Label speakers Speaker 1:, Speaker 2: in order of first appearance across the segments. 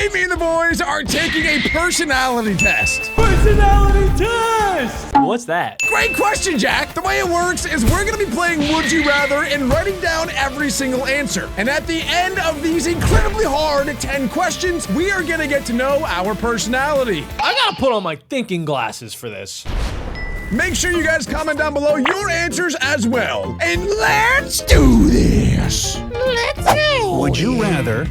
Speaker 1: Today, me and the boys are taking a personality test.
Speaker 2: Personality test! What's that?
Speaker 1: Great question, Jack. The way it works is we're gonna be playing Would You Rather and writing down every single answer. And at the end of these incredibly hard 10 questions, we are gonna get to know our personality.
Speaker 2: I gotta put on my thinking glasses for this.
Speaker 1: Make sure you guys comment down below your answers as well. And let's do this.
Speaker 3: Let's go.
Speaker 4: Would you rather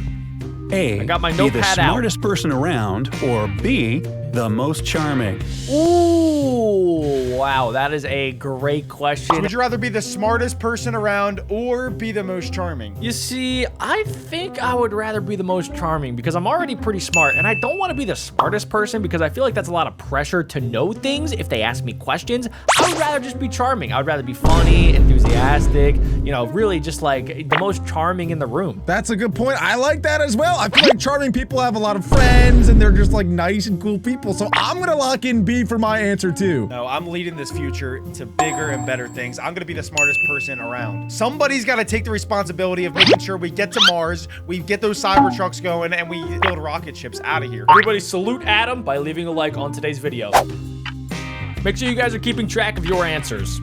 Speaker 4: A,
Speaker 2: I got my
Speaker 4: be the
Speaker 2: notepad out.
Speaker 4: smartest person around, or B, the most charming?
Speaker 2: Ooh, wow, that is a great question.
Speaker 5: Would you rather be the smartest person around or be the most charming?
Speaker 2: You see, I think I would rather be the most charming because I'm already pretty smart, and I don't want to be the smartest person because I feel like that's a lot of pressure to know things if they ask me questions. I would rather just be charming. I would rather be funny, enthusiastic, you know, really just like the most charming in the room.
Speaker 1: That's a good point. I like that as well. I feel like charming people have a lot of friends and they're just like nice and cool people. So I'm gonna lock in B for my answer too.
Speaker 5: No, I'm leading this future to bigger and better things. I'm gonna be the smartest person around. Somebody's gotta take the responsibility of making sure we get to Mars, we get those cyber trucks going, and we build rocket ships out of here.
Speaker 2: Everybody salute Adam by leaving a like on today's video. Make sure you guys are keeping track of your answers.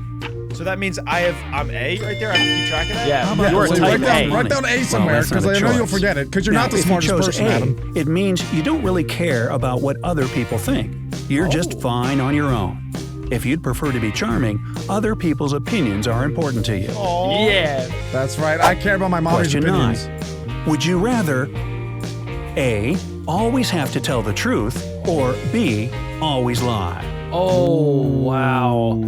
Speaker 5: So that means I'm A right there. I have to keep track of that?
Speaker 2: Yeah,
Speaker 4: about
Speaker 2: you're a
Speaker 4: so
Speaker 2: type A.
Speaker 1: Write down A somewhere
Speaker 4: that's not
Speaker 1: because
Speaker 4: a
Speaker 1: I know you'll
Speaker 4: choice.
Speaker 1: forget it because you're
Speaker 4: Now,
Speaker 1: not the
Speaker 4: if you
Speaker 1: smartest
Speaker 4: chose
Speaker 1: person,
Speaker 4: A,
Speaker 1: Adam.
Speaker 4: it means you don't really care about what other people think. You're just fine on your own. If you'd prefer to be charming, other people's opinions are important to you.
Speaker 2: Yeah.
Speaker 1: That's right. I care about my mommy's
Speaker 4: Question
Speaker 1: opinions.
Speaker 4: 9. Would you rather A, always have to tell the truth, or B, always lie?
Speaker 2: Oh, wow.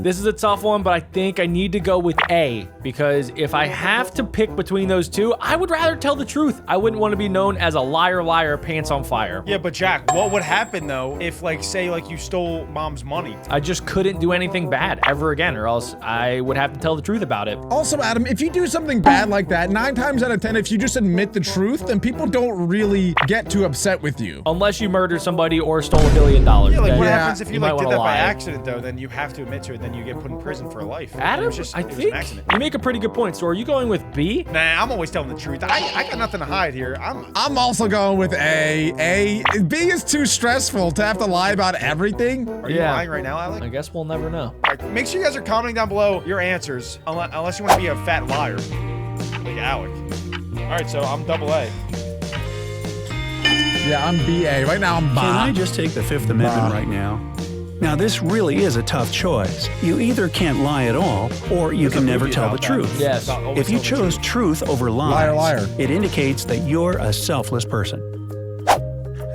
Speaker 2: This is a tough one, but I think I need to go with A because if I have to pick between those two, I would rather tell the truth. I wouldn't want to be known as a liar, pants on fire.
Speaker 5: Yeah, but Jack, what would happen though if say you stole mom's money?
Speaker 2: I just couldn't do anything bad ever again, or else I would have to tell the truth about it.
Speaker 1: Also, Adam, if you do something bad like that, 9 times out of 10, if you just admit the truth, then people don't really get too upset with you.
Speaker 2: Unless you murdered somebody or stole $1 billion.
Speaker 5: Yeah, like
Speaker 2: okay?
Speaker 5: what happens if you
Speaker 2: might
Speaker 5: did
Speaker 2: wanna
Speaker 5: that by
Speaker 2: lie.
Speaker 5: accident though? Then you have to admit to it. Then you get put in prison for life.
Speaker 2: Adam,
Speaker 5: it was just,
Speaker 2: I
Speaker 5: it was
Speaker 2: think
Speaker 5: an accident.
Speaker 2: you make a pretty good point. So are you going with B?
Speaker 5: Nah, I'm always telling the truth. I got nothing to hide here.
Speaker 1: I'm also going with A. B is too stressful to have to lie about everything.
Speaker 5: Are you lying right now, Alec?
Speaker 2: I guess we'll never know.
Speaker 5: All right, make sure you guys are commenting down below your answers, unless you want to be a fat liar, like Alec. All right, so I'm double A.
Speaker 1: Yeah, I'm BA. Right now, I'm B.
Speaker 4: Can I just take the Fifth Amendment right now? Now, this really is a tough choice. You either can't lie at all, or you can never tell the truth.
Speaker 2: Yes.
Speaker 4: If you chose truth over lies,
Speaker 1: Liar.
Speaker 4: it indicates that you're a selfless person.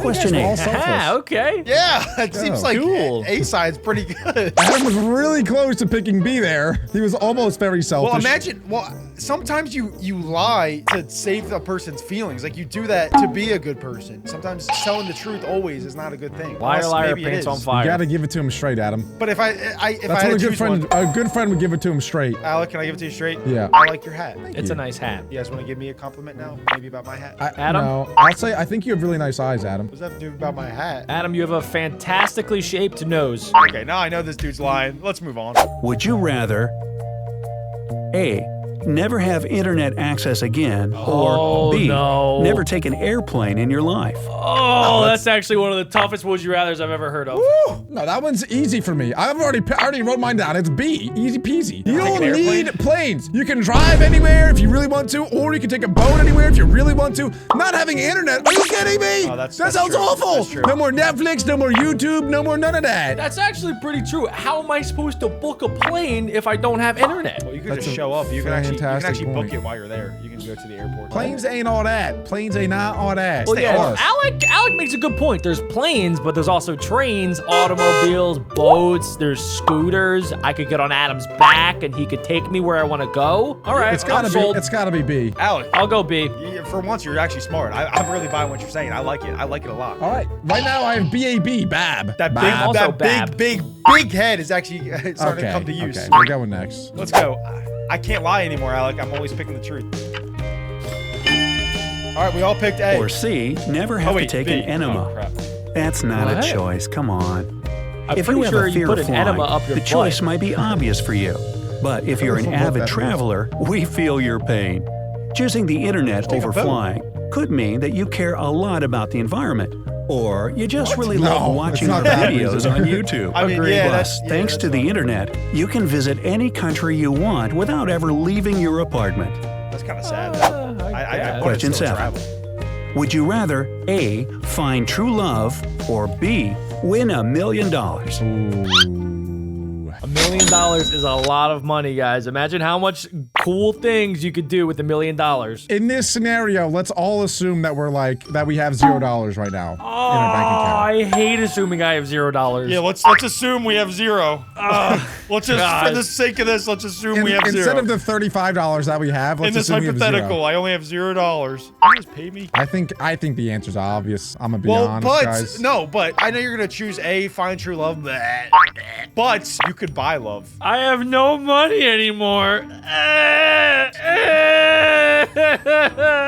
Speaker 4: Question
Speaker 1: We're all
Speaker 4: 8.
Speaker 1: selfless.
Speaker 2: Ah, okay.
Speaker 5: Yeah, it seems like
Speaker 2: cool.
Speaker 5: A side's pretty good.
Speaker 1: Adam was really close to picking B there. He was almost very selfish.
Speaker 5: Well, imagine. Well, sometimes you lie to save a person's feelings. Like you do that to be a good person. Sometimes telling the truth always is not a good thing.
Speaker 2: Liar,
Speaker 5: Unless
Speaker 2: liar,
Speaker 5: maybe it
Speaker 2: pants
Speaker 5: is.
Speaker 2: on fire.
Speaker 1: You gotta give it to him straight, Adam.
Speaker 5: But if I
Speaker 1: That's
Speaker 5: had
Speaker 1: what
Speaker 5: to
Speaker 1: a good
Speaker 5: choose
Speaker 1: friend.
Speaker 5: one,
Speaker 1: A good friend would give it to him straight.
Speaker 5: Alec, can I give it to you straight?
Speaker 1: Yeah.
Speaker 5: I like your hat.
Speaker 2: It's a nice hat.
Speaker 5: You guys want to give me a compliment now? Maybe about my hat?
Speaker 2: Adam?
Speaker 1: No, I'll say I think you have really nice eyes, Adam.
Speaker 5: What does that have to do about my hat?
Speaker 2: Adam, you have a fantastically shaped nose.
Speaker 5: Okay, now I know this dude's lying. Let's move on.
Speaker 4: Would you rather A, never have internet access again,
Speaker 2: Oh,
Speaker 4: or B,
Speaker 2: no.
Speaker 4: never take an airplane in your life?
Speaker 2: Oh, that's actually one of the toughest would you rathers I've ever heard of.
Speaker 1: Woo! No, that one's easy for me. I already wrote mine down. It's B. Easy peasy. You don't
Speaker 5: an airplane?
Speaker 1: need planes. You can drive anywhere if you really want to, or you can take a boat anywhere if you really want to. Not having internet. Are you kidding me?
Speaker 5: Oh,
Speaker 1: that
Speaker 5: that's
Speaker 1: sounds
Speaker 5: true.
Speaker 1: awful.
Speaker 5: That's true.
Speaker 1: No more Netflix, no more YouTube, no more none of that.
Speaker 2: That's actually pretty true. How am I supposed to book a plane if I don't have internet?
Speaker 5: Well, you can
Speaker 1: That's
Speaker 5: just
Speaker 1: a
Speaker 5: show up. You can actually
Speaker 1: fantastic
Speaker 5: book
Speaker 1: point.
Speaker 5: it while you're there. You can go to the airport.
Speaker 1: Planes ain't all that. Planes ain't not all that.
Speaker 2: Well,
Speaker 1: Stay
Speaker 2: yeah,
Speaker 1: us.
Speaker 2: Alec makes a good point. There's planes, but there's also trains, automobiles, boats, there's scooters. I could get on Adam's back and he could take me where I want to go. All right,
Speaker 1: It's gotta
Speaker 2: I'm
Speaker 1: be.
Speaker 2: sold.
Speaker 1: It's gotta be B.
Speaker 5: Alec,
Speaker 2: I'll go B.
Speaker 5: for once, you're actually smart. I'm really buying what you're saying. I like it. I like it a lot.
Speaker 1: All right. Right now I have BAB. Bab.
Speaker 5: That big,
Speaker 1: Bab.
Speaker 2: Also
Speaker 5: that
Speaker 2: Bab.
Speaker 5: big head is actually starting to come to use.
Speaker 1: Okay. We're going next.
Speaker 5: Let's go. I can't lie anymore, Alec. I'm always picking the truth. All right, we all picked A.
Speaker 4: Or C, never have to take
Speaker 5: B.
Speaker 4: an enema.
Speaker 5: Oh, crap.
Speaker 4: That's not
Speaker 2: What?
Speaker 4: a choice, come on.
Speaker 2: I'm
Speaker 4: If
Speaker 2: pretty
Speaker 4: you have
Speaker 2: sure
Speaker 4: a
Speaker 2: you
Speaker 4: fear
Speaker 2: put
Speaker 4: of
Speaker 2: an
Speaker 4: flying,
Speaker 2: enema up your
Speaker 4: the
Speaker 2: butt.
Speaker 4: choice might be obvious for you. But if you're an
Speaker 1: What that
Speaker 4: avid
Speaker 1: means.
Speaker 4: traveler, we feel your pain. Choosing the internet
Speaker 5: take a
Speaker 4: over
Speaker 5: boat.
Speaker 4: flying could mean that you care a lot about the environment, or you just really
Speaker 1: No,
Speaker 4: love watching
Speaker 1: it's
Speaker 4: our
Speaker 1: not that
Speaker 4: videos
Speaker 1: reason.
Speaker 4: on YouTube.
Speaker 5: I mean,
Speaker 2: Agreed.
Speaker 5: yeah,
Speaker 4: Plus, thanks to the internet, you can visit any country you want without ever leaving your apartment.
Speaker 5: That's kind of sad. Though. I
Speaker 4: Question
Speaker 5: still
Speaker 4: 7.
Speaker 5: travel.
Speaker 4: Would you rather A, find true love, or B, win $1 million?
Speaker 2: $1 million is a lot of money, guys. Imagine how much cool things you could do with $1 million.
Speaker 1: In this scenario, let's all assume that we're like that we have $0 right now in our bank account.
Speaker 2: I hate assuming I have $0.
Speaker 5: Yeah, let's assume we have 0. Let's just,
Speaker 2: God.
Speaker 5: for the sake of this, let's assume we have 0.
Speaker 1: Instead of the $35 that we have, let's
Speaker 5: In this
Speaker 1: assume we have
Speaker 5: hypothetical,
Speaker 1: 0.
Speaker 5: I only have $0. You just pay me.
Speaker 1: I think the answer's obvious. I'm gonna be
Speaker 5: Well,
Speaker 1: honest,
Speaker 5: but
Speaker 1: guys.
Speaker 5: no, but I know you're gonna choose A, find true love. But you could buy love.
Speaker 2: I have no money anymore.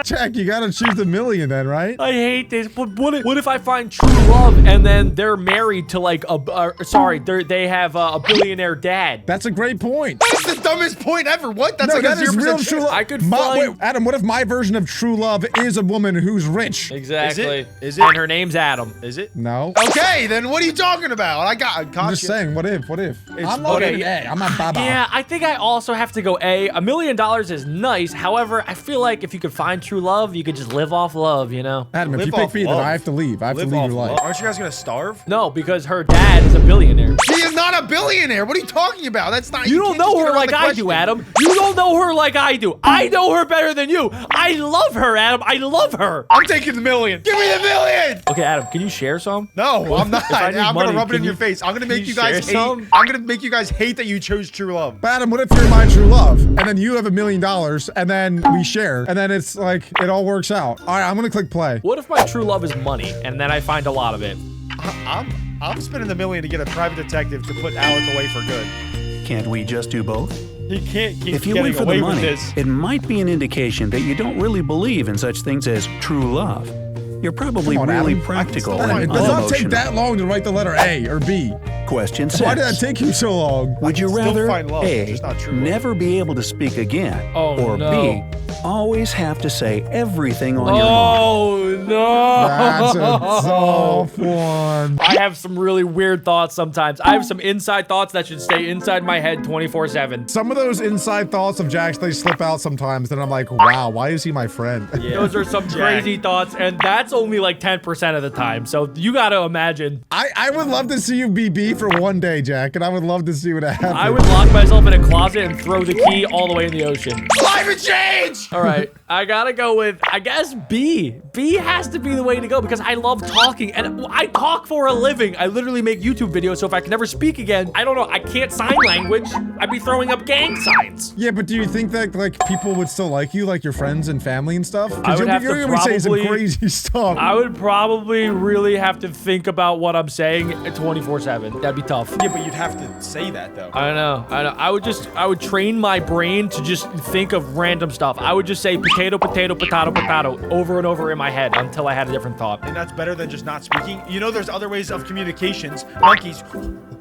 Speaker 1: Jack, you gotta choose the million then, right?
Speaker 2: I hate this. But what if I find true love and then they're married to like they have a billionaire dad?
Speaker 1: That's a great point.
Speaker 5: That's the dumbest point ever. What? That's like a
Speaker 1: that is
Speaker 5: 0%
Speaker 1: real
Speaker 5: chance.
Speaker 1: true love.
Speaker 2: I could
Speaker 1: Wait,
Speaker 2: find-
Speaker 1: Adam, what if my version of true love is a woman who's rich?
Speaker 2: Exactly.
Speaker 5: Is it?
Speaker 2: And her name's Adam.
Speaker 5: Is it?
Speaker 1: No.
Speaker 5: Okay, then what are you talking about? I caught
Speaker 1: I'm just
Speaker 5: you.
Speaker 1: saying, what if? I'm not
Speaker 2: okay.
Speaker 1: A. I'm not Baba.
Speaker 2: Yeah, I think I also have to go A. $1 million is nice. However, I feel like if you could find true love, you could just live off love, you know?
Speaker 1: Adam, if
Speaker 5: Live
Speaker 1: you pick
Speaker 5: off
Speaker 1: B, then
Speaker 5: love.
Speaker 1: I have to leave. I have to
Speaker 5: Live
Speaker 1: leave
Speaker 5: off
Speaker 1: your life.
Speaker 5: love. Aren't you guys gonna starve?
Speaker 2: No, because her dad is a billionaire.
Speaker 5: She is not a billionaire. What are you talking about? That's not.
Speaker 2: You don't
Speaker 5: can't
Speaker 2: know
Speaker 5: just get
Speaker 2: her
Speaker 5: around
Speaker 2: like
Speaker 5: the
Speaker 2: I do,
Speaker 5: question.
Speaker 2: Adam. You don't know her like I do. I know her better than you. I love her, Adam. I love her.
Speaker 5: I'm taking the million. Give me the million.
Speaker 2: Okay, Adam, can you share some?
Speaker 5: No, I'm not.
Speaker 2: If I need
Speaker 5: I'm
Speaker 2: money,
Speaker 5: gonna rub it
Speaker 2: can
Speaker 5: in your
Speaker 2: you-
Speaker 5: face. I'm gonna make
Speaker 2: can
Speaker 5: you
Speaker 2: you
Speaker 5: guys
Speaker 2: share
Speaker 5: hate.
Speaker 2: some?
Speaker 5: I'm gonna make you guys hate that you chose true love.
Speaker 1: But Adam, what if you're my true love, and then you have $1 million, and then we share, and then it's like, it all works out. All right, I'm gonna click play.
Speaker 2: What if my true love is money, and then I find a lot of it?
Speaker 5: I'm spending the million to get a private detective to put Alec away for good.
Speaker 4: Can't we just do both?
Speaker 5: He can't keep
Speaker 4: If you
Speaker 5: getting
Speaker 4: wait for
Speaker 5: away
Speaker 4: the
Speaker 5: with
Speaker 4: money,
Speaker 5: this.
Speaker 4: it might be an indication that you don't really believe in such things as true love. You're probably
Speaker 1: Come on,
Speaker 4: really
Speaker 1: Adam.
Speaker 4: practical
Speaker 5: Adam,
Speaker 4: and
Speaker 1: It does not take
Speaker 4: unemotional.
Speaker 1: that long to write the letter A or B.
Speaker 4: Question 6.
Speaker 1: Why did that take you so long?
Speaker 4: Would you
Speaker 5: still
Speaker 4: rather
Speaker 5: find love,
Speaker 4: A,
Speaker 5: just not true love.
Speaker 4: never be able to speak again,
Speaker 2: Oh,
Speaker 4: or
Speaker 2: no.
Speaker 4: B, always have to say everything on your mind?
Speaker 2: Oh, no.
Speaker 1: That's a tough one.
Speaker 2: I have some really weird thoughts sometimes. I have some inside thoughts that should stay inside my head 24/7.
Speaker 1: Some of those inside thoughts of Jack's, they slip out sometimes. Then I'm like, wow, why is he my friend?
Speaker 2: Those are some crazy thoughts, and that's only like 10% of the time. So you got to imagine.
Speaker 1: I would love to see you be B for one day, Jack, and I would love to see what happens.
Speaker 2: I would lock myself in a closet and throw the key all the way in the ocean.
Speaker 5: Climate change.
Speaker 2: All right, I gotta go with, I guess, B. B has to be the way to go because I love talking, and I talk for a living. I literally make YouTube videos, so if I can never speak again, I don't know, I can't sign language. I'd be throwing up gang signs.
Speaker 1: Yeah, but do you think that like people would still like you, like your friends and family and stuff?
Speaker 2: I would have to
Speaker 1: you're gonna be saying some
Speaker 2: probably-
Speaker 1: crazy stuff.
Speaker 2: I would probably really have to think about what I'm saying 24/7. That'd be tough.
Speaker 5: Yeah, but you'd have to say that though.
Speaker 2: I know. I would train my brain to just think of random stuff. I would just say potato, potato, potato, potato over and over in my head until I had a different thought.
Speaker 5: And that's better than just not speaking. You know, there's other ways of communications. Monkeys.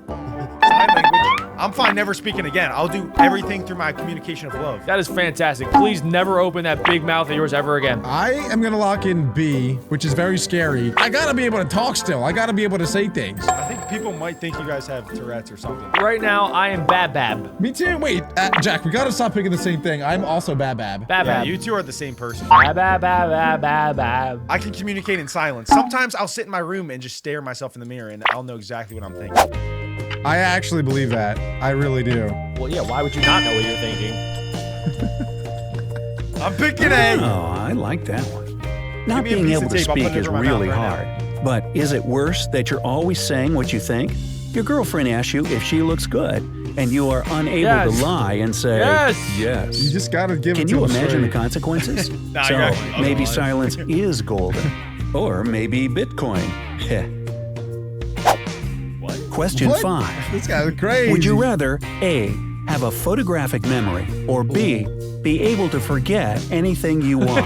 Speaker 5: Sign language. I'm fine never speaking again. I'll do everything through my communication of love.
Speaker 2: That is fantastic. Please never open that big mouth of yours ever again.
Speaker 1: I am gonna lock in B, which is very scary. I gotta be able to talk still. I gotta be able to say things.
Speaker 5: I think people might think you guys have Tourette's or something.
Speaker 2: Right now, I am Bab.
Speaker 1: Me too. Wait, Jack, we gotta stop picking the same thing. I'm also Bab.
Speaker 2: Bab.
Speaker 5: Yeah, you two are the same person.
Speaker 2: Bab.
Speaker 5: I can communicate in silence. Sometimes I'll sit in my room and just stare myself in the mirror and I'll know exactly what I'm thinking.
Speaker 1: I actually believe that. I really do.
Speaker 2: Well, yeah, why would you not know what you're thinking?
Speaker 5: I'm picking A.
Speaker 4: Oh, I like that one. Not
Speaker 5: me a
Speaker 4: being
Speaker 5: piece
Speaker 4: able
Speaker 5: of
Speaker 4: to
Speaker 5: tape, I'll put
Speaker 4: speak
Speaker 5: it
Speaker 4: is
Speaker 5: over my
Speaker 4: really
Speaker 5: mouth right
Speaker 4: hard. But is it worse that you're always saying what you think? Your girlfriend asks you if she looks good, and you are unable
Speaker 2: Yes.
Speaker 4: to lie and say,
Speaker 2: Yes.
Speaker 1: You just gotta give
Speaker 4: Can
Speaker 1: it to
Speaker 4: you
Speaker 1: him
Speaker 4: imagine the
Speaker 1: straight.
Speaker 4: consequences?
Speaker 5: Nah,
Speaker 4: So
Speaker 5: you're actually
Speaker 4: maybe
Speaker 5: otherwise.
Speaker 4: silence is golden. Or maybe Bitcoin. Heh. Question
Speaker 1: What?
Speaker 4: 5.
Speaker 1: This guy's crazy.
Speaker 4: Would you rather A, have a photographic memory, or B, be able to forget anything you want?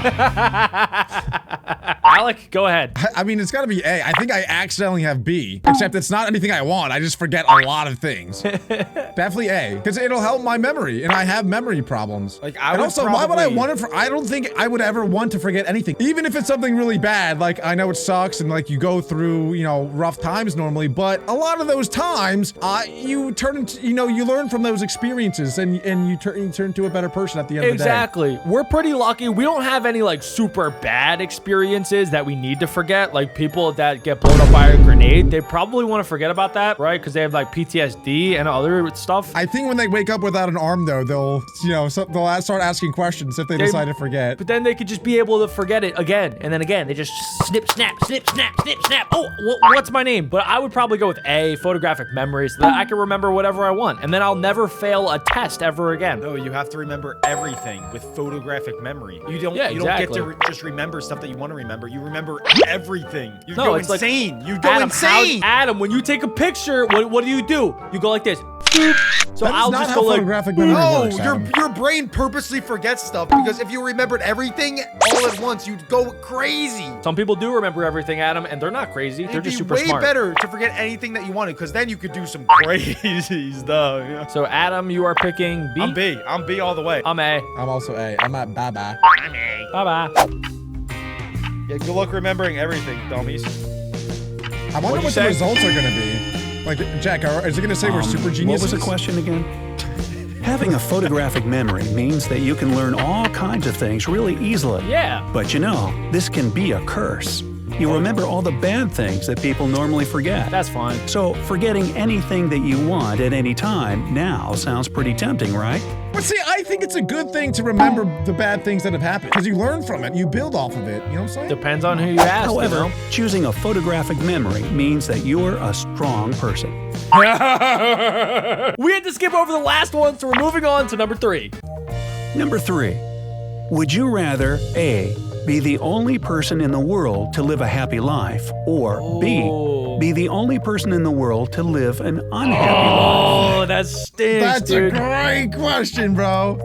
Speaker 2: Alec, go ahead.
Speaker 1: I mean, it's gotta be A. I think I accidentally have B, except it's not anything I want. I just forget a lot of things. Definitely A, because it'll help my memory, and I have memory problems.
Speaker 5: Like,
Speaker 1: and also, why would I want to? I don't think I would ever want to forget anything, even if it's something really bad. Like, I know it sucks, and like you go through, you know, rough times normally, but a lot of those times, you turn into, you know, you learn from those experiences, and you turn into a better person at the end of the day.
Speaker 2: Exactly. We're pretty lucky. We don't have any like super bad experiences that we need to forget. Like people that get blown up by a grenade, they probably want to forget about that, right? Because they have like PTSD and other stuff.
Speaker 1: I think when they wake up without an arm, though, they'll, you know, they'll start asking questions if they decide to forget.
Speaker 2: But then they could just be able to forget it again and then again. They just snip, snap, snip, snap, snip, snap. Oh, what's my name? But I would probably go with A, photographic memory, so that I can remember whatever I want, and then I'll never fail a test ever again.
Speaker 5: No, you have to remember everything with photographic memory. You don't
Speaker 2: Yeah,
Speaker 5: you
Speaker 2: exactly.
Speaker 5: don't get to just remember stuff that you want to remember. You remember everything. You
Speaker 2: No,
Speaker 5: go
Speaker 2: it's like,
Speaker 5: insane. You go
Speaker 2: Adam,
Speaker 5: insane.
Speaker 2: Adam, when you take a picture, what do? You go like this. Boop. So
Speaker 1: That is
Speaker 2: I'll
Speaker 1: not
Speaker 2: just
Speaker 1: how
Speaker 2: go like,
Speaker 1: photographic memory
Speaker 5: No,
Speaker 1: works, Adam.
Speaker 5: your brain purposely forgets stuff because if you remembered everything all at once, you'd go crazy.
Speaker 2: some people do remember everything, Adam, and they're not crazy. They're
Speaker 5: It'd
Speaker 2: just
Speaker 5: be
Speaker 2: super
Speaker 5: way
Speaker 2: smart.
Speaker 5: better to forget anything that you wanted because then you could do some crazy stuff. Yeah.
Speaker 2: So Adam, you are picking B.
Speaker 5: I'm B. I'm B all the way.
Speaker 2: I'm A.
Speaker 1: I'm also A. I'm at bye-bye.
Speaker 5: I'm A.
Speaker 2: Bye-bye.
Speaker 5: Yeah, good luck remembering everything, dummies.
Speaker 1: I wonder
Speaker 2: What'd you
Speaker 1: what the
Speaker 2: say?
Speaker 1: results are gonna be. Like, Jack, is it gonna say we're super geniuses?
Speaker 4: What was the question again? Having a photographic memory means that you can learn all kinds of things really easily.
Speaker 2: Yeah.
Speaker 4: But you know, this can be a curse. You remember all the bad things that people normally forget.
Speaker 2: That's fine.
Speaker 4: So forgetting anything that you want at any time now sounds pretty tempting, right?
Speaker 1: But see, I think it's a good thing to remember the bad things that have happened, because you learn from it, you build off of it, you know what I'm saying?
Speaker 2: Depends on who you ask.
Speaker 4: However,
Speaker 2: you know?
Speaker 4: choosing a photographic memory means that you're a strong person.
Speaker 2: We had to skip over the last one, so we're moving on to number 3.
Speaker 4: Number 3. Would you rather A, be the only person in the world to live a happy life, or B, be the only person in the world to live an unhappy life?
Speaker 2: Oh, that stinks,
Speaker 1: That's
Speaker 2: dude.
Speaker 1: a great question, bro.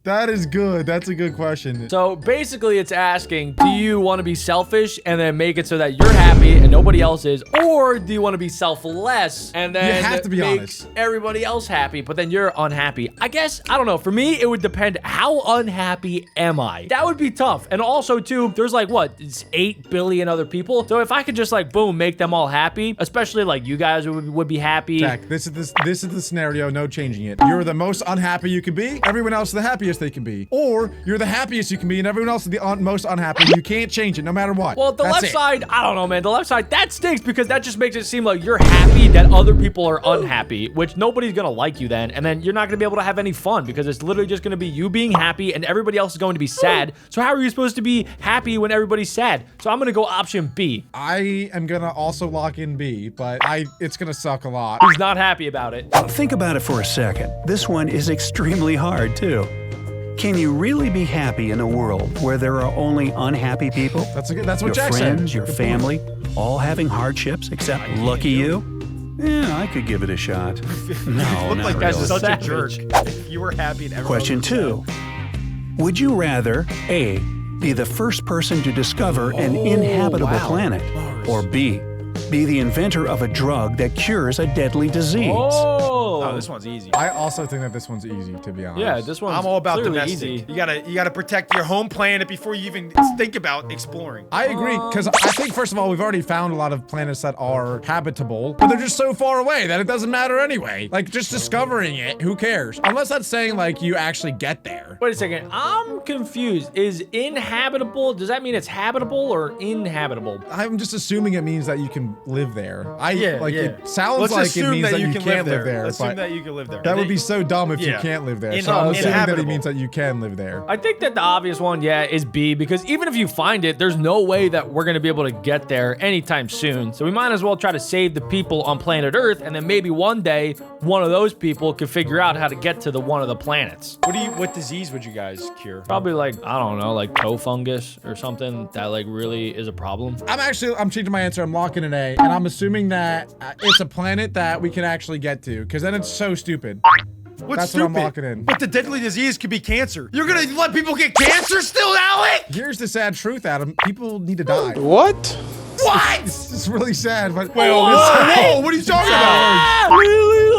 Speaker 1: That is good. That's a good question.
Speaker 2: So basically it's asking, do you want to be selfish and then make it so that you're happy and nobody else is? Or do you want to be selfless and then
Speaker 1: have to be
Speaker 2: make
Speaker 1: honest.
Speaker 2: everybody else happy, but then you're unhappy? I guess, I don't know. For me, it would depend, how unhappy am I? That would be tough. And also too, there's like, what, it's 8 billion other people. So if I could just like, boom, make them all happy, especially like you guys would be happy.
Speaker 1: Jack, this is the scenario, no changing it. You're the most unhappy you can be, everyone else is the happiest they can be. Or you're the happiest you can be and everyone else is the most unhappy. You can't change it no matter what.
Speaker 2: Well, the
Speaker 1: That's
Speaker 2: left
Speaker 1: it.
Speaker 2: side, I don't know, man. The left side, that stinks because that just makes it seem like you're happy that other people are unhappy, which nobody's gonna like you then. And then you're not gonna be able to have any fun because it's literally just gonna be you being happy and everybody else is going to be sad. So how are you supposed to be happy when everybody's sad? So I'm gonna go option B.
Speaker 1: I am gonna also lock in B, but it's gonna suck a lot.
Speaker 2: Who's not happy about it?
Speaker 4: Think about it for a second. This one is extremely hard, too. Can you really be happy in a world where there are only unhappy people?
Speaker 1: That's what
Speaker 4: Your
Speaker 1: Jack
Speaker 4: friends,
Speaker 1: said.
Speaker 4: your family, all having hardships except lucky you? Yeah, I could give it a shot. No,
Speaker 5: Look
Speaker 4: not
Speaker 5: like that's
Speaker 4: really.
Speaker 5: such a
Speaker 2: Savage.
Speaker 5: jerk. If you were happy and everyone
Speaker 4: Question
Speaker 5: was
Speaker 4: 2. Would you rather A, be the first person to discover an inhabitable
Speaker 2: wow.
Speaker 4: planet, or B, be the inventor of a drug that cures a deadly disease?
Speaker 5: Oh, this one's easy.
Speaker 1: I also think that this one's easy, to be honest.
Speaker 2: Yeah, this one's
Speaker 5: I'm all about
Speaker 2: clearly
Speaker 5: domestic.
Speaker 2: easy.
Speaker 5: You gotta protect your home planet before you even think about exploring.
Speaker 1: I agree, because I think, first of all, we've already found a lot of planets that are habitable, but they're just so far away that it doesn't matter anyway. Like, just discovering it, who cares? Unless that's saying, like, you actually get there.
Speaker 2: Wait a second, I'm confused. Is inhabitable, does that mean it's habitable or inhabitable?
Speaker 1: I'm just assuming it means that you can live there.
Speaker 5: Yeah.
Speaker 1: It sounds
Speaker 5: Let's
Speaker 1: like it
Speaker 5: assume
Speaker 1: means that you
Speaker 5: can
Speaker 1: can't live there,
Speaker 5: Let's assume
Speaker 1: but
Speaker 5: that you can live there.
Speaker 1: that would be so dumb if you
Speaker 5: Yeah.
Speaker 1: can't live there. So I'm assuming that he
Speaker 5: Inhabitable.
Speaker 1: means that you can live there.
Speaker 2: I think that the obvious one, yeah, is B, because even if you find it, there's no way that we're gonna be able to get there anytime soon. So we might as well try to save the people on planet Earth, and then maybe one day, one of those people can figure out how to get to one of the planets.
Speaker 5: What disease would you guys cure?
Speaker 2: Probably like, I don't know, like toe fungus or something that like really is a problem.
Speaker 1: I'm changing my answer. I'm locking an A, and I'm assuming that it's a planet that we can actually get to, because then it's so stupid.
Speaker 5: What's
Speaker 1: That's
Speaker 5: stupid?
Speaker 1: what I'm locking in.
Speaker 5: But the deadly disease could be cancer. You're gonna let people get cancer still, Alec?
Speaker 1: Here's the sad truth, Adam. People need to die.
Speaker 3: What?
Speaker 5: What?
Speaker 1: It's really sad, but
Speaker 5: Wait, whoa, what are you talking about?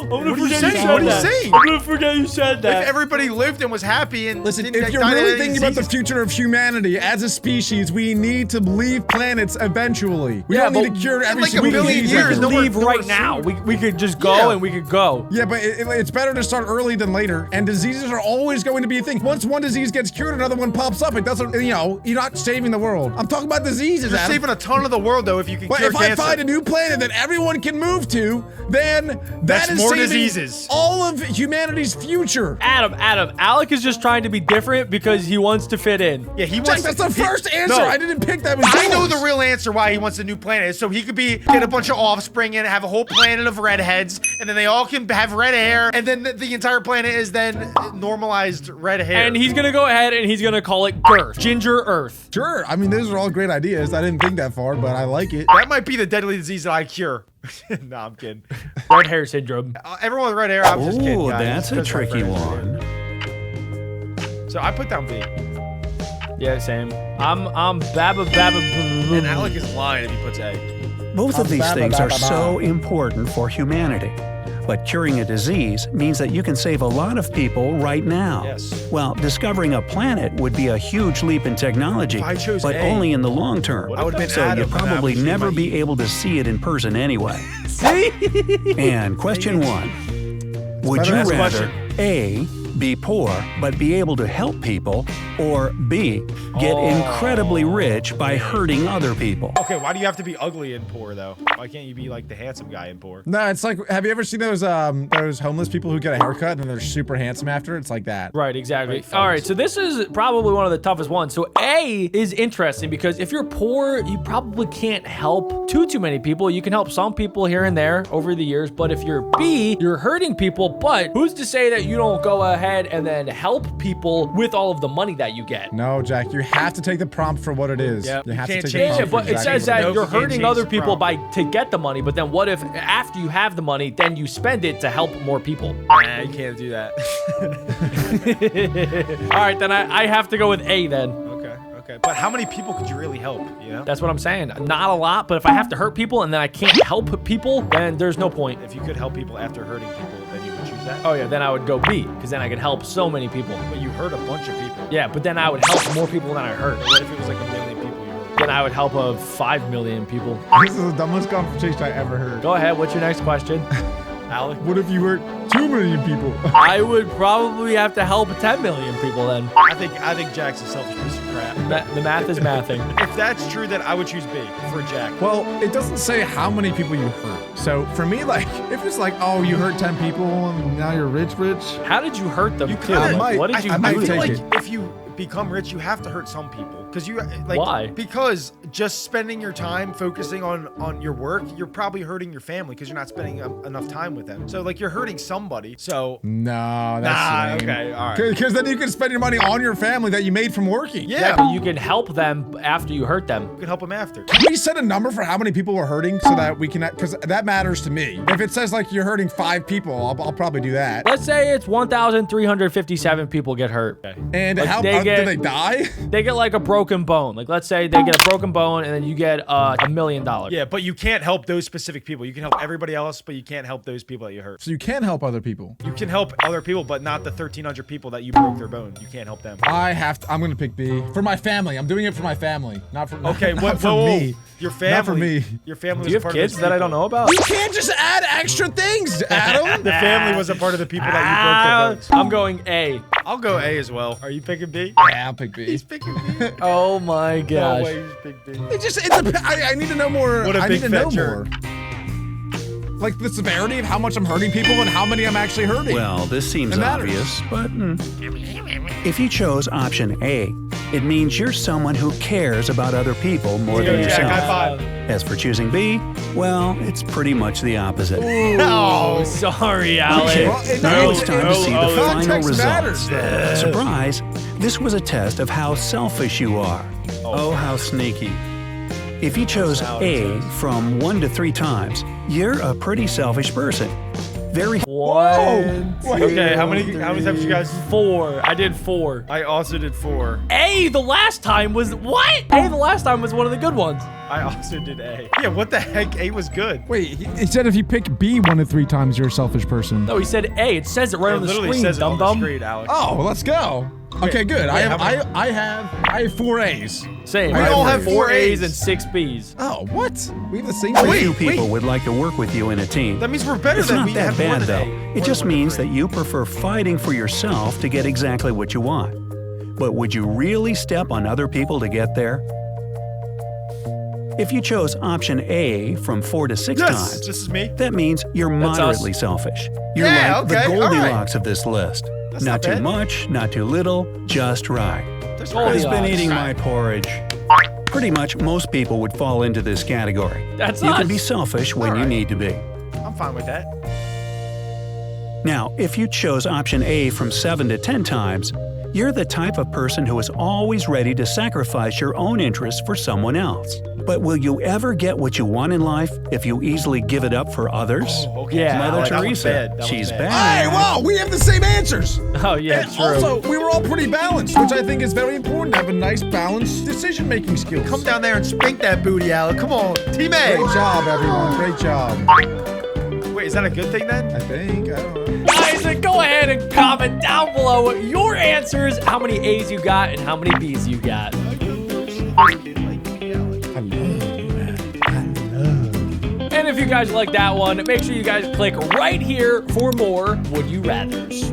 Speaker 2: I'm gonna
Speaker 5: What are you
Speaker 2: forget
Speaker 5: saying?
Speaker 2: said
Speaker 5: What are you
Speaker 2: that.
Speaker 5: saying?
Speaker 2: I'm gonna forget you said that.
Speaker 5: If everybody lived and was happy and
Speaker 1: listen,
Speaker 5: didn't
Speaker 1: if you're
Speaker 5: die of
Speaker 1: really
Speaker 5: any
Speaker 1: thinking about the
Speaker 5: diseases-
Speaker 1: future of humanity as a species, we need to leave planets eventually. We
Speaker 2: Yeah,
Speaker 1: don't need to
Speaker 2: but
Speaker 1: cure every
Speaker 5: like a
Speaker 1: single
Speaker 5: billion
Speaker 1: disease.
Speaker 5: years,
Speaker 2: We
Speaker 5: no
Speaker 2: could
Speaker 5: more-
Speaker 2: leave
Speaker 5: no more
Speaker 2: right now.
Speaker 5: food.
Speaker 2: We could just go
Speaker 5: Yeah.
Speaker 2: and we could go.
Speaker 1: Yeah, but it's better to start early than later. And diseases are always going to be a thing. Once one disease gets cured, another one pops up. It doesn't, you're not saving the world. I'm talking about diseases,
Speaker 5: You're
Speaker 1: Adam.
Speaker 5: saving a ton of the world though if you can
Speaker 1: But
Speaker 5: cure
Speaker 1: if
Speaker 5: cancer.
Speaker 1: I find a new planet that everyone can move to, then
Speaker 5: That's
Speaker 1: that is
Speaker 5: more
Speaker 1: saving
Speaker 5: diseases.
Speaker 1: all of humanity's future.
Speaker 2: Adam, Alec is just trying to be different because he wants to fit in.
Speaker 5: Yeah, he
Speaker 1: Jack,
Speaker 5: wants.
Speaker 1: that's the first answer.
Speaker 5: No.
Speaker 1: I didn't pick that. Was
Speaker 5: I know
Speaker 1: yours.
Speaker 5: the real answer why he wants a new planet is so he could get a bunch of offspring and have a whole planet of redheads, and then they all can have red hair, and then the entire planet is then normalized red hair.
Speaker 2: And he's gonna go ahead and he's gonna call it Girth. Ginger Earth.
Speaker 1: Sure. I mean, those are all great ideas. I didn't think that far, but I like it.
Speaker 5: that might be the deadly disease that I cure. No, I'm kidding.
Speaker 2: Red hair syndrome.
Speaker 5: Everyone with red hair, I'm just kidding.
Speaker 4: Ooh,
Speaker 5: guys.
Speaker 4: that's a
Speaker 5: Just my
Speaker 4: tricky
Speaker 5: friends.
Speaker 4: one.
Speaker 5: So I put down B.
Speaker 2: Yeah, same. I'm Baba.
Speaker 5: And Alec is lying if he puts A.
Speaker 4: Both of these
Speaker 1: Ba, ba,
Speaker 4: things
Speaker 1: ba,
Speaker 4: are
Speaker 1: ba, ba.
Speaker 4: so important for humanity. But curing a disease means that you can save a lot of people right now.
Speaker 5: Yes.
Speaker 4: Well, discovering a planet would be a huge leap in technology,
Speaker 5: If I chose
Speaker 4: but
Speaker 5: A,
Speaker 4: only in the long term.
Speaker 5: I would've been
Speaker 4: So
Speaker 5: Adam,
Speaker 4: you'd
Speaker 5: and I
Speaker 4: probably
Speaker 5: would've
Speaker 4: never
Speaker 5: seen
Speaker 4: be
Speaker 5: my-
Speaker 4: able to see it in person anyway.
Speaker 2: See?
Speaker 4: And question one, would you
Speaker 5: Last
Speaker 4: rather
Speaker 5: question.
Speaker 4: A, be poor but be able to help people, or B, get incredibly rich by hurting other people?
Speaker 5: Okay, why do you have to be ugly and poor though? Why can't you be like the handsome guy and poor?
Speaker 1: No, it's like, have you ever seen those homeless people who get a haircut and they're super handsome after? It's like that.
Speaker 2: Right, exactly.
Speaker 5: Right,
Speaker 2: All right, so this is probably one of the toughest ones. So A is interesting because if you're poor, you probably can't help too many people. You can help some people here and there over the years, but if you're B, you're hurting people, but who's to say that you don't go ahead and then help people with all of the money that you get?
Speaker 1: No, Jack, you have to take the prompt for what it is.
Speaker 5: Yep.
Speaker 1: You
Speaker 5: You
Speaker 1: have
Speaker 5: can't
Speaker 1: to take
Speaker 5: change
Speaker 1: the
Speaker 2: Yeah,
Speaker 1: prompt
Speaker 2: but
Speaker 1: for
Speaker 2: it
Speaker 1: exactly
Speaker 2: says
Speaker 1: what it
Speaker 2: that
Speaker 5: Nope,
Speaker 2: you're
Speaker 5: you can't
Speaker 2: hurting
Speaker 5: change
Speaker 2: other
Speaker 5: the
Speaker 2: people
Speaker 5: prompt.
Speaker 2: to get the money, but then what if after you have the money, then you spend it to help more people?
Speaker 5: Nah, you can't do that.
Speaker 2: All right, then I have to go with A then.
Speaker 5: Okay. But how many people could you really help, you know?
Speaker 2: That's what I'm saying. Not a lot, but if I have to hurt people and then I can't help people, then there's no point.
Speaker 5: If you could help people after hurting people, then you would choose that?
Speaker 2: Oh yeah, then I would go B, because then I could help so many people.
Speaker 5: But you hurt a bunch of people.
Speaker 2: Yeah, but then I would help more people than I hurt.
Speaker 5: What if it was like 1 million people you hurt?
Speaker 2: Then I would help 5 million people.
Speaker 1: This is the dumbest conversation I ever heard.
Speaker 2: Go ahead, what's your next question?
Speaker 5: Alec?
Speaker 1: What if you hurt 2 million people?
Speaker 2: I would probably have to help 10 million people then.
Speaker 5: I think Jack's a selfish piece of crap.
Speaker 2: The math is mathing.
Speaker 5: If that's true, then I would choose B for Jack.
Speaker 1: Well, it doesn't say how many people you hurt. So for me, like, if it's like, oh, you hurt 10 people and now you're rich.
Speaker 2: How did you hurt them
Speaker 5: You
Speaker 2: too?
Speaker 5: kinda
Speaker 2: Like,
Speaker 1: might-
Speaker 2: what did you
Speaker 1: I
Speaker 2: do?
Speaker 1: might
Speaker 5: I feel
Speaker 1: take
Speaker 5: like
Speaker 1: it.
Speaker 5: if you become rich, you have to hurt some people. Because you like
Speaker 2: Why?
Speaker 5: Because just spending your time focusing on your work, you're probably hurting your family because you're not spending enough time with them. So like you're hurting somebody. So
Speaker 1: No, that's
Speaker 5: Nah,
Speaker 1: lame.
Speaker 5: okay, all right.
Speaker 1: Because then you can spend your money on your family that you made from working.
Speaker 2: Yeah, but you can help them after you hurt them.
Speaker 5: you can help them after.
Speaker 1: Can we set a number for how many people we're hurting so that we can, because that matters to me. If it says like you're hurting 5 people, I'll probably do that.
Speaker 2: Let's say it's 1,357 people get hurt.
Speaker 1: And
Speaker 2: Like,
Speaker 1: how
Speaker 2: they
Speaker 1: do
Speaker 2: get-
Speaker 1: they die?
Speaker 2: They get like a broken bone. Like let's say they get a broken bone and then you get $1 million.
Speaker 5: Yeah, but you can't help those specific people. You can help everybody else, but you can't help those people that you hurt.
Speaker 1: So you can help other people.
Speaker 5: You can help other people, but not the 1,300 people that you broke their bone. You can't help them.
Speaker 1: I'm gonna pick B for my family. I'm doing it for my family, not for
Speaker 5: Okay,
Speaker 1: not
Speaker 5: what
Speaker 1: for
Speaker 5: whoa,
Speaker 1: me.
Speaker 5: Your family.
Speaker 1: Not for me.
Speaker 5: Your family
Speaker 2: Do
Speaker 5: was
Speaker 2: you
Speaker 5: a
Speaker 2: have
Speaker 5: part
Speaker 2: kids
Speaker 5: of
Speaker 2: that I don't know about?
Speaker 1: You can't just add extra things, Adam.
Speaker 5: The family was a part of the people that you broke their bones.
Speaker 2: I'm going A.
Speaker 5: I'll go A as well. Are you picking B?
Speaker 1: Yeah, I'll pick B.
Speaker 5: He's picking B.
Speaker 2: Oh my
Speaker 5: No
Speaker 2: gosh.
Speaker 5: way, he's picking B.
Speaker 1: I need to know more.
Speaker 5: What a
Speaker 1: I
Speaker 5: big
Speaker 1: need to know
Speaker 5: fat jerk.
Speaker 1: more. Like the severity of how much I'm hurting people and how many I'm actually hurting.
Speaker 4: Well, this seems
Speaker 1: It matters.
Speaker 4: obvious, but if you chose option A, it means you're someone who cares about other people more than
Speaker 5: Yo, Jack,
Speaker 4: yourself.
Speaker 5: high five.
Speaker 4: As for choosing B, well, it's pretty much the opposite.
Speaker 2: Oh, sorry, Alex.
Speaker 4: Okay,
Speaker 1: Well,
Speaker 4: now it's time to see the final
Speaker 1: context
Speaker 4: results.
Speaker 1: matters.
Speaker 4: Surprise! This was a test of how selfish you are. Oh, how sneaky. If you chose A from 1 to 3 times, you're a pretty selfish person. Very
Speaker 2: One.
Speaker 1: Wait.
Speaker 5: Okay, how many times did you guys?
Speaker 2: 4. I did 4.
Speaker 5: I also did 4.
Speaker 2: A the last time was what? A the last time was one of the good ones.
Speaker 5: I also did A. Yeah, what the heck? A was good.
Speaker 1: Wait, he said if you pick B 1 to 3 times, you're a selfish person.
Speaker 2: No, he said A. It says it right on the
Speaker 5: literally
Speaker 2: screen,
Speaker 5: says it on the
Speaker 2: dum-dum.
Speaker 5: screen, Alex.
Speaker 1: Oh, well, let's go. Okay, good.
Speaker 5: Wait,
Speaker 1: I have 4 A's.
Speaker 2: Same.
Speaker 1: We
Speaker 2: I
Speaker 1: all
Speaker 5: have
Speaker 2: 4
Speaker 5: 4
Speaker 2: A's
Speaker 5: A's.
Speaker 2: and 6 B's.
Speaker 1: Oh, what? We have the same.
Speaker 4: A
Speaker 5: Wait,
Speaker 4: few people
Speaker 5: wait.
Speaker 4: would like to work with you in a team.
Speaker 5: That means we're better
Speaker 4: It's
Speaker 5: than
Speaker 4: not
Speaker 5: we
Speaker 4: that
Speaker 5: have more
Speaker 4: bad,
Speaker 5: than
Speaker 4: though.
Speaker 5: A.
Speaker 4: It just
Speaker 5: More than
Speaker 4: means that
Speaker 5: 3.
Speaker 4: you prefer fighting for yourself to get exactly what you want. But would you really step on other people to get there? If you chose option A from 4 to 6
Speaker 5: Yes,
Speaker 4: times,
Speaker 5: this is me.
Speaker 4: that means you're
Speaker 2: That's
Speaker 4: moderately
Speaker 2: us.
Speaker 4: selfish. You're
Speaker 5: Yeah,
Speaker 4: like the
Speaker 5: okay, all right.
Speaker 4: Goldilocks of this list.
Speaker 5: That's
Speaker 4: Not
Speaker 5: not
Speaker 4: too
Speaker 5: bad.
Speaker 4: much, not too little, just right.
Speaker 5: There's
Speaker 2: Goldilocks.
Speaker 4: I've been eating
Speaker 5: Right.
Speaker 4: my porridge. Pretty much most people would fall into this category.
Speaker 2: That's
Speaker 4: You
Speaker 2: us.
Speaker 4: can be selfish when you
Speaker 5: Alright.
Speaker 4: need to be.
Speaker 5: I'm fine with that.
Speaker 4: Now, if you chose option A from 7 to 10 times, you're the type of person who is always ready to sacrifice your own interests for someone else. But will you ever get what you want in life if you easily give it up for others?
Speaker 5: Okay.
Speaker 2: Yeah,
Speaker 4: Mother
Speaker 5: that one's
Speaker 4: Teresa,
Speaker 5: bad. That one's
Speaker 4: she's
Speaker 5: bad.
Speaker 4: bad.
Speaker 1: Hey, whoa, we have the same answers.
Speaker 2: Oh, yeah,
Speaker 1: And
Speaker 2: true.
Speaker 1: also, we were all pretty balanced, which I think is very important to have a nice, balanced decision-making skills.
Speaker 5: Come down there and spank that booty, Alex. Come on, Team A.
Speaker 1: Great job, everyone. Great job.
Speaker 5: Wait, is that a good thing then?
Speaker 1: I think. I don't know.
Speaker 2: Guys, go ahead and comment down below your answers, how many A's you got and how many B's you got.
Speaker 1: I love you, man. I love.
Speaker 2: And if you guys like that one, make sure you guys click right here for more Would You Rathers.